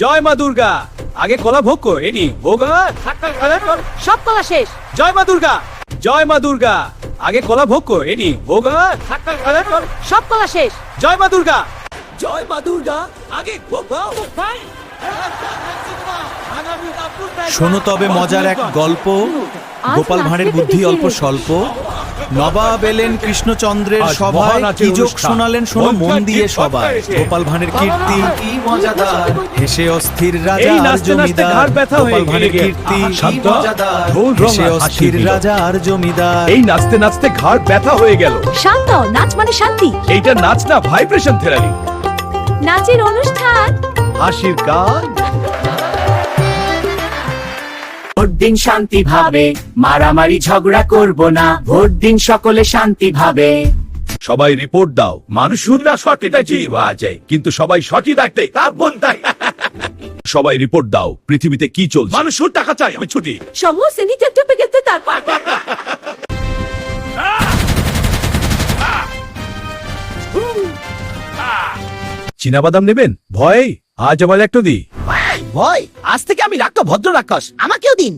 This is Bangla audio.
জয় মা দুর্গা আগে কলা ভোগ কর এনি ভোগ সব কলা শেষ। জয় মা দুর্গা জয় মা দুর্গা আগে কলা ভোগ কর এনি ভোগ সব কলা শেষ। জয় মা দুর্গা জয় মা দুর্গা আগে ভোগ দাও। শোনো তবে মজার এক গল্প। গোপাল ভাঁড়ের বুদ্ধি অল্প স্বল্প। নবাব এলেন কৃষ্ণচন্দ্রের আজ সভায়, মহানাচের কি যোগ অনুষ্ঠান। শোনালেন শোনো মন পঞ্চায়েত দিয়ে কি সবাই। হয়েছে? গোপাল ভাঁড়ের কীর্তি কি মজাদার, হেসে অস্থির রাজা এই আর নাচতে নাচতে জমিদার। ঘাড় ব্যথা হয়ে গোপাল ভাঁড়ের গিয়ে কীর্তি আহা, কি শান্ত, মজাদার, ঢোল রং হেসে আর হাসি অস্থির দিল। রাজা আর জমিদার। এই নাচতে নাচতে ঘাড় ব্যথা হয়ে গেল। শান্ত, নাচ মানে শান্তি। এইটা নাচ না, ভাইব্রেশন থেরাপি। নাচের অনুষ্ঠান। হাসির গান। ভোট দিন শান্তি ভাবে, মারামারি ঝগড়া করব না। ভোট দিন সকলে শান্তি ভাবে। সবাই রিপোর্ট দাও। মানুষরা সঠিক আছে কিন্তু সবাই সঠিক থাকতে তার বোন তাই। সবাই রিপোর্ট দাও, পৃথিবীতে কি চলছে। মানুষের টাকা চাই, আমি ছুটি। সমস্ত নিচে টুপে গেছে তারপর। চীনাবাদাম নেবেন? ভয় আজ আবার একটা দি। ভয়, আজ থেকে আমি রাক্ষস, ভদ্র রাক্ষস, আমাকেও দিন।